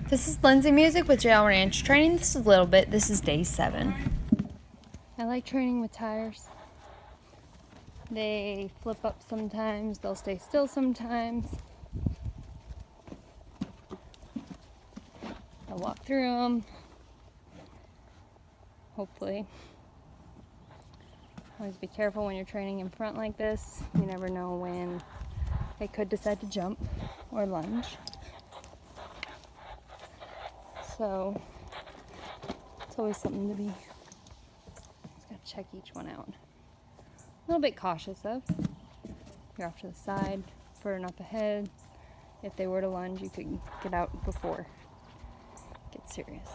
This is Lindsay Music with JL Ranch Training. This is a little bit. This is day 7. I like training with tires. They flip up sometimes. They'll stay still sometimes. I'll walk through them. Hopefully. Always be careful when you're training in front like this. You never know when they could decide to jump or lunge. So it's always something to be, just gotta check each one out. A little bit cautious of. You're off to the side, burn up ahead. If they were to lunge, you could get out before it gets serious.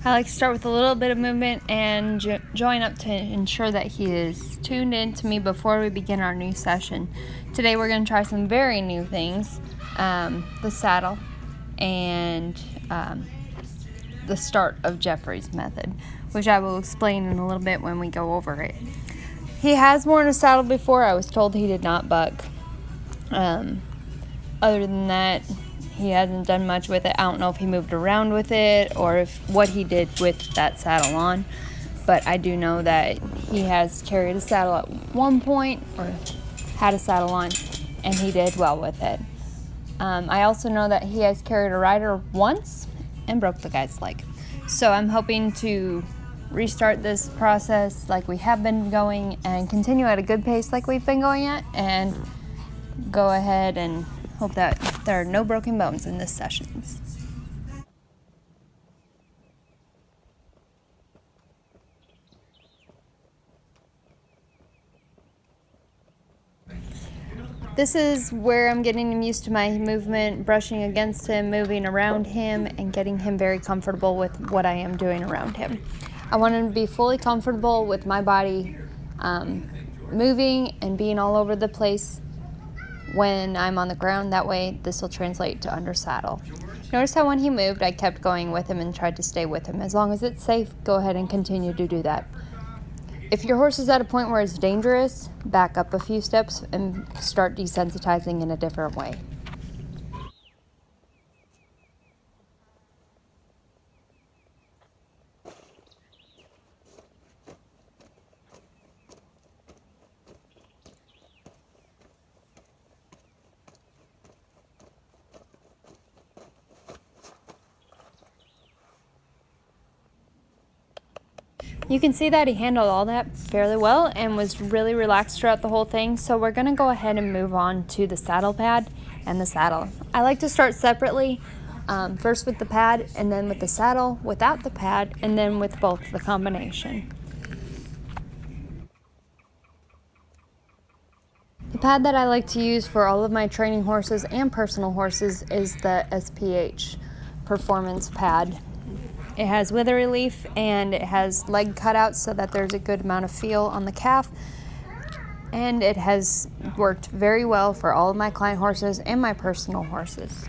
I like to start with a little bit of movement and join up to ensure that he is tuned in to me before we begin our new session. Today we're going to try some very new things, the saddle and the start of Jeffrey's method, which I will explain in a little bit when we go over it. He has worn a saddle before. I was told he did not buck. Other than that, he hasn't done much with it. I don't know if he moved around with it or if what he did with that saddle on, but I do know that he has carried a saddle at one point or had a saddle on, and he did well with it. I also know that he has carried a rider once and broke the guy's leg. So I'm hoping to restart this process like we have been going and continue at a good pace like we've been going at, and go ahead and hope that there are no broken bones in this sessions. This is where I'm getting him used to my movement, brushing against him, moving around him, and getting him very comfortable with what I am doing around him. I want him to be fully comfortable with my body moving and being all over the place when I'm on the ground. That way this will translate to under saddle. Notice how when he moved, I kept going with him and tried to stay with him. As long as it's safe, go ahead and continue to do that. If your horse is at a point where it's dangerous, back up a few steps and start desensitizing in a different way. You can see that he handled all that fairly well and was really relaxed throughout the whole thing. So we're going to go ahead and move on to the saddle pad and the saddle. I like to start separately, first with the pad and then with the saddle without the pad and then with both the combination. The pad that I like to use for all of my training horses and personal horses is the SPH Performance Pad. It has wither relief and it has leg cutouts so that there's a good amount of feel on the calf, and it has worked very well for all of my client horses and my personal horses.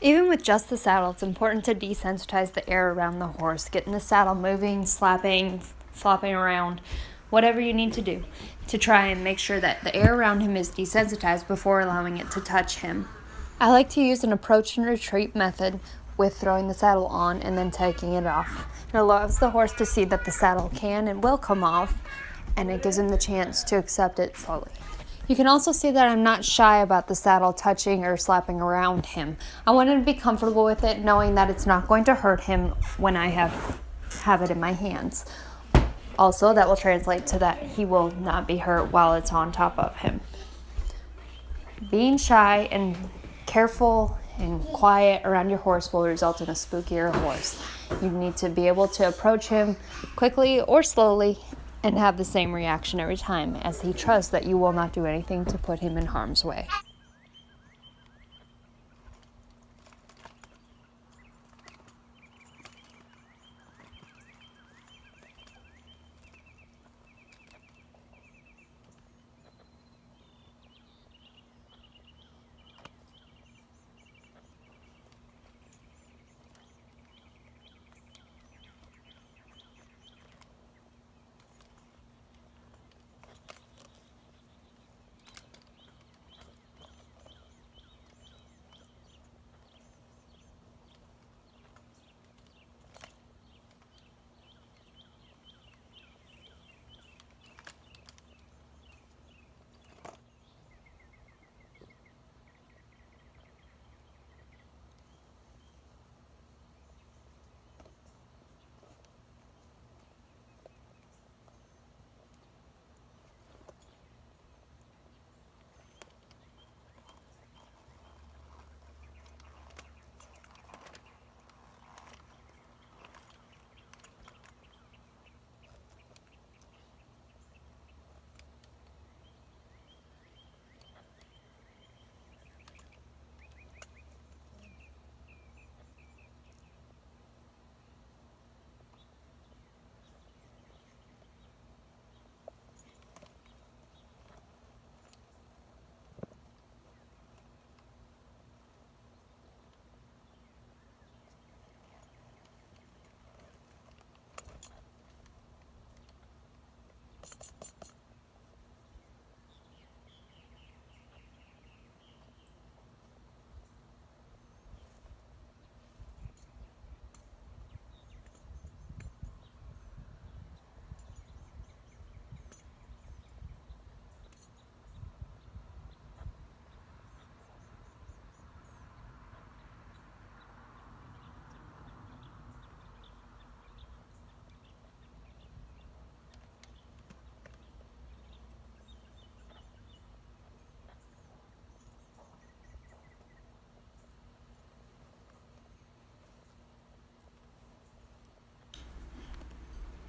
Even with just the saddle, it's important to desensitize the air around the horse, getting the saddle moving, slapping, flopping around, whatever you need to do to try and make sure that the air around him is desensitized before allowing it to touch him. I like to use an approach and retreat method with throwing the saddle on and then taking it off. It allows the horse to see that the saddle can and will come off, and it gives him the chance to accept it slowly. You can also see that I'm not shy about the saddle touching or slapping around him. I want him to be comfortable with it, knowing that it's not going to hurt him when I have it in my hands. Also, that will translate to that he will not be hurt while it's on top of him. Being shy and careful and quiet around your horse will result in a spookier horse. You need to be able to approach him quickly or slowly and have the same reaction every time, as he trusts that you will not do anything to put him in harm's way.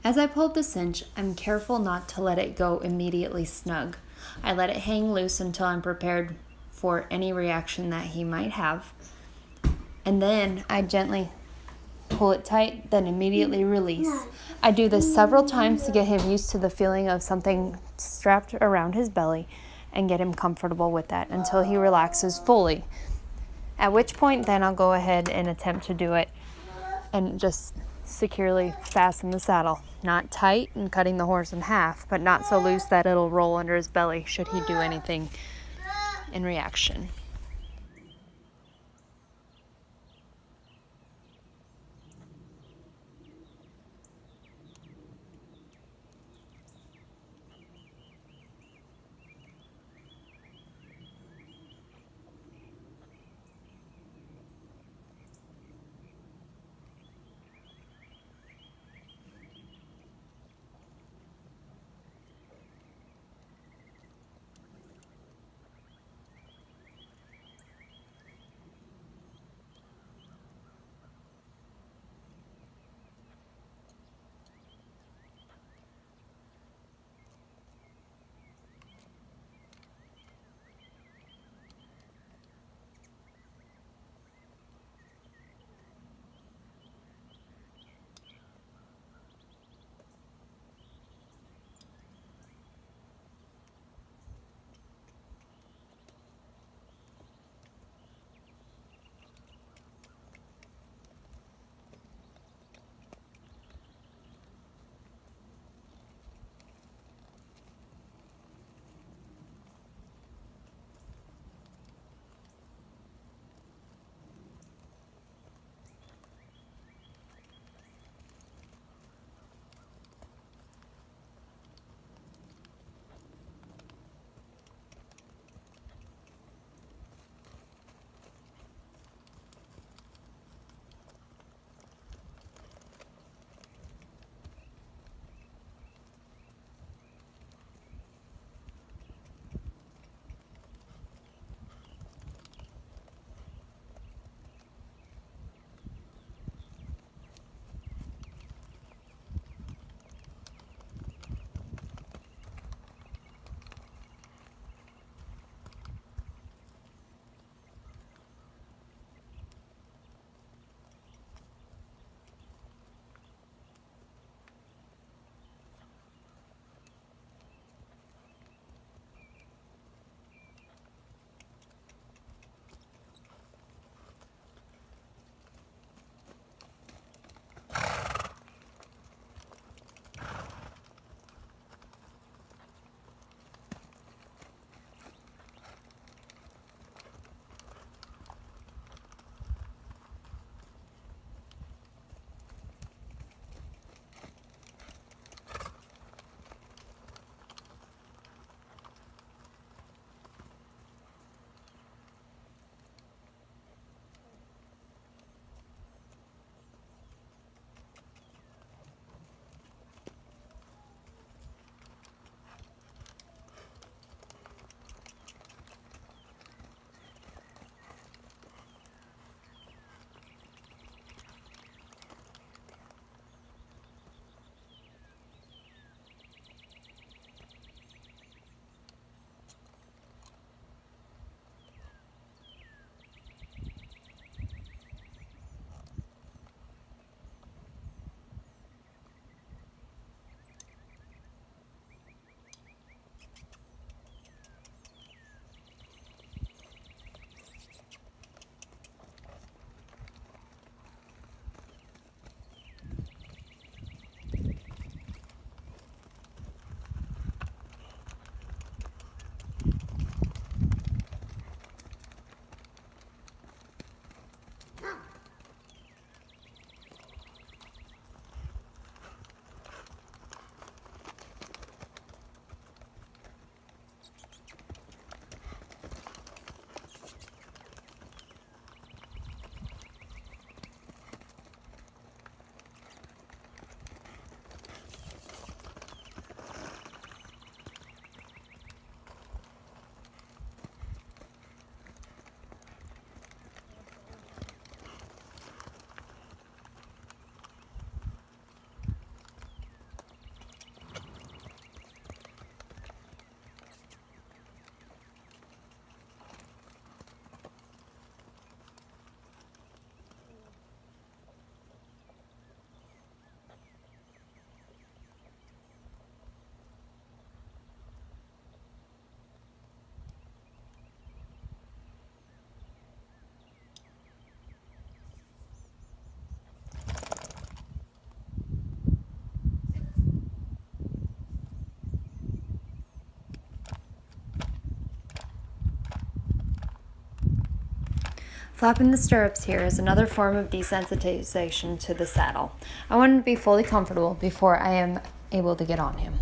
As I pulled the cinch, I'm careful not to let it go immediately snug. I let it hang loose until I'm prepared for any reaction that he might have. And then I gently pull it tight, then immediately release. I do this several times to get him used to the feeling of something strapped around his belly and get him comfortable with that until he relaxes fully. At which point then I'll go ahead and attempt to do it and just securely fasten the saddle. Not tight and cutting the horse in half, but not so loose that it'll roll under his belly should he do anything in reaction. Flapping the stirrups here is another form of desensitization to the saddle. I want him to be fully comfortable before I am able to get on him.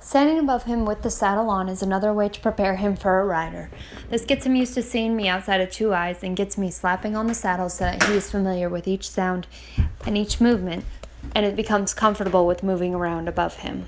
Standing above him with the saddle on is another way to prepare him for a rider. This gets him used to seeing me outside of two eyes and gets me slapping on the saddle so that he is familiar with each sound and each movement, and it becomes comfortable with moving around above him.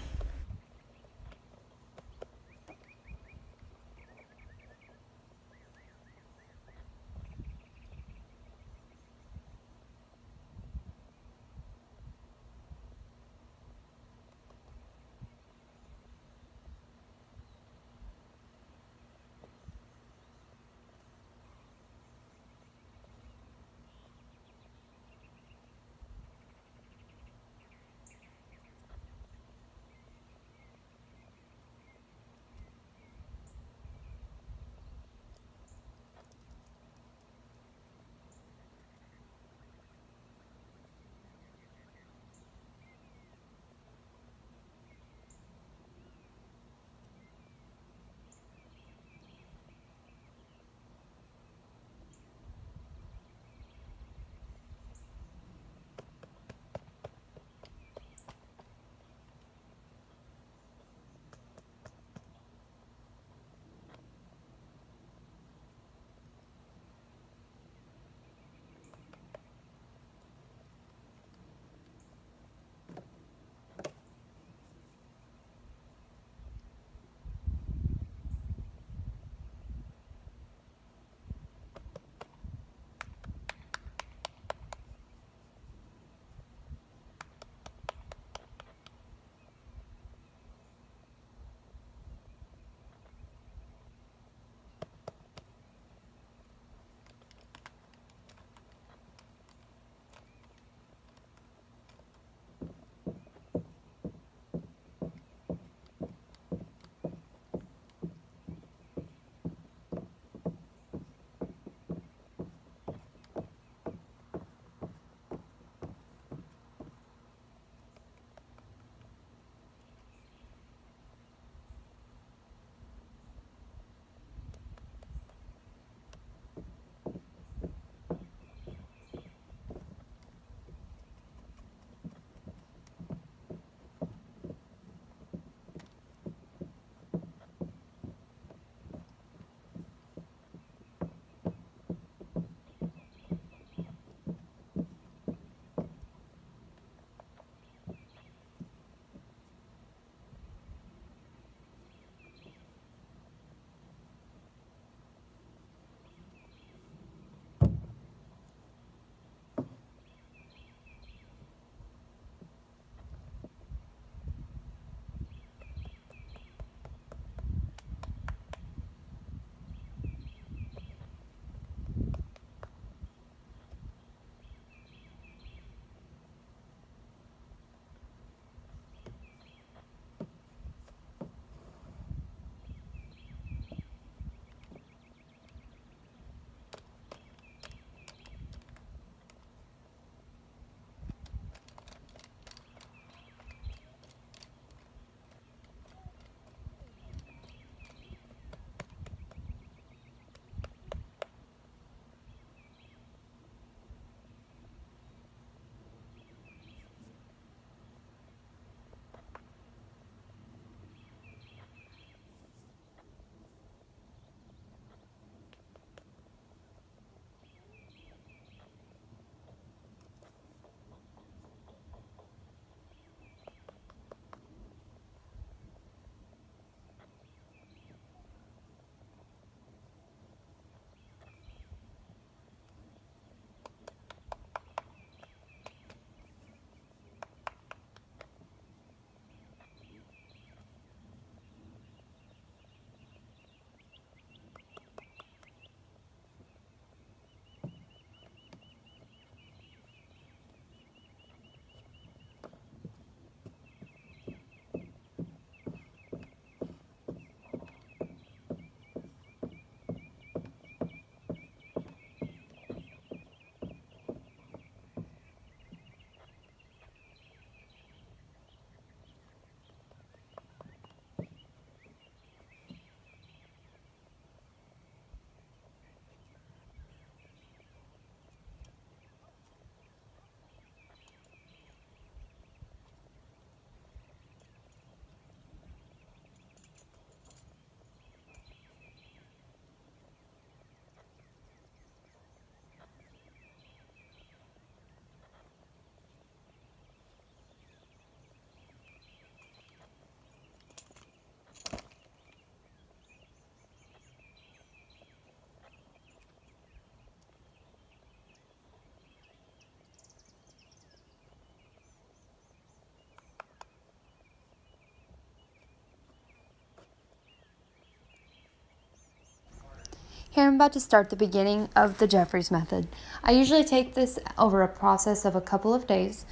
Here I'm about to start the beginning of the Jeffries method. I usually take this over a process of a couple of days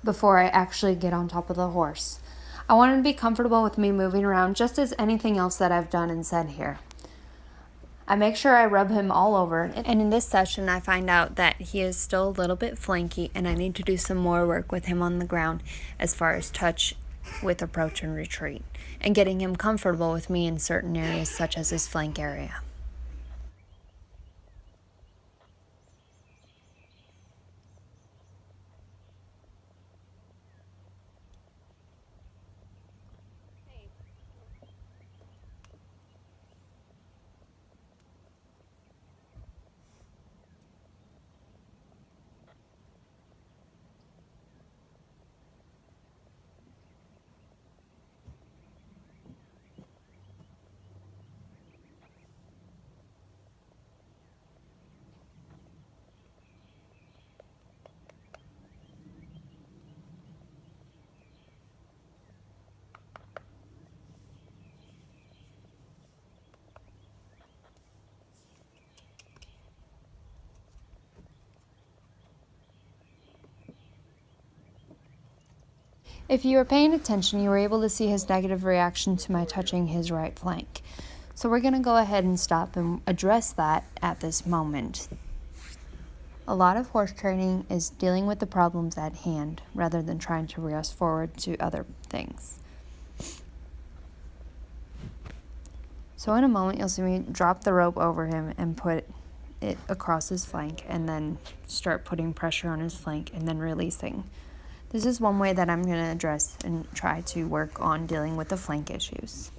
before I actually get on top of the horse. I want him to be comfortable with me moving around just as anything else that I've done and said here. I make sure I rub him all over, and in this session I find out that he is still a little bit flanky and I need to do some more work with him on the ground as far as touch with approach and retreat, and getting him comfortable with me in certain areas such as his flank area. If you were paying attention, you were able to see his negative reaction to my touching his right flank. So we're going to go ahead and stop and address that at this moment. A lot of horse training is dealing with the problems at hand rather than trying to rush forward to other things. So in a moment, you'll see me drop the rope over him and put it across his flank and then start putting pressure on his flank and then releasing. This is one way that I'm going to address and try to work on dealing with the flank issues.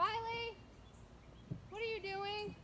Riley, what are you doing?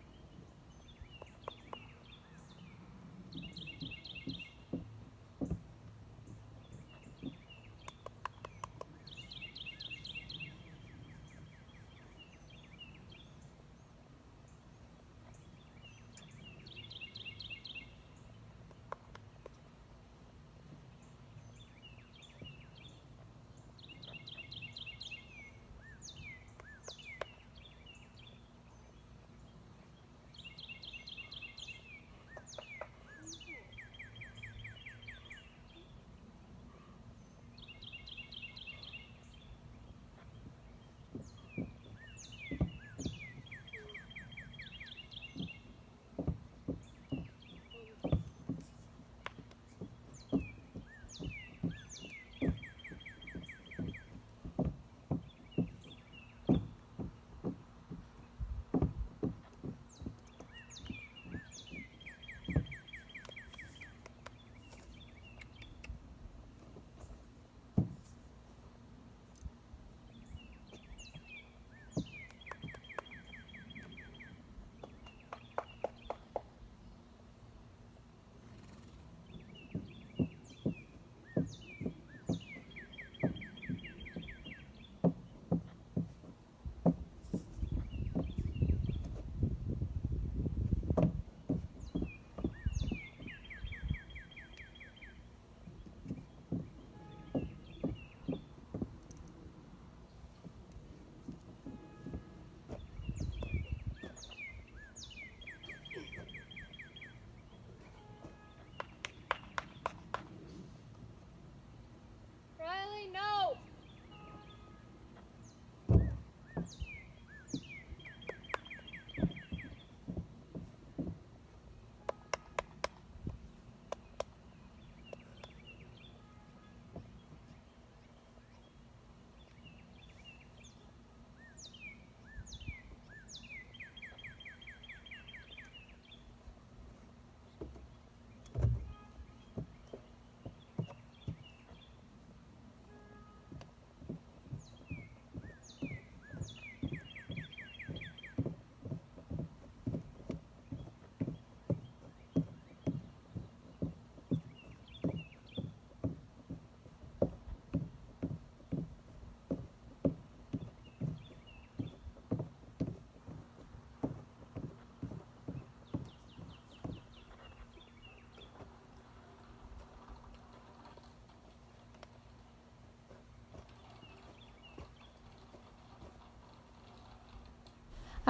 Riley, no!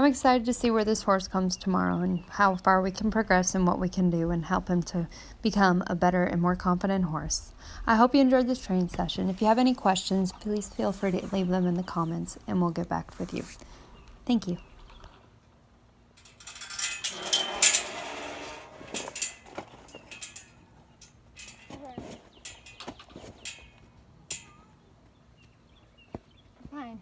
I'm excited to see where this horse comes tomorrow and how far we can progress and what we can do and help him to become a better and more confident horse. I hope you enjoyed this training session. If you have any questions, please feel free to leave them in the comments and we'll get back with you. Thank you. Fine.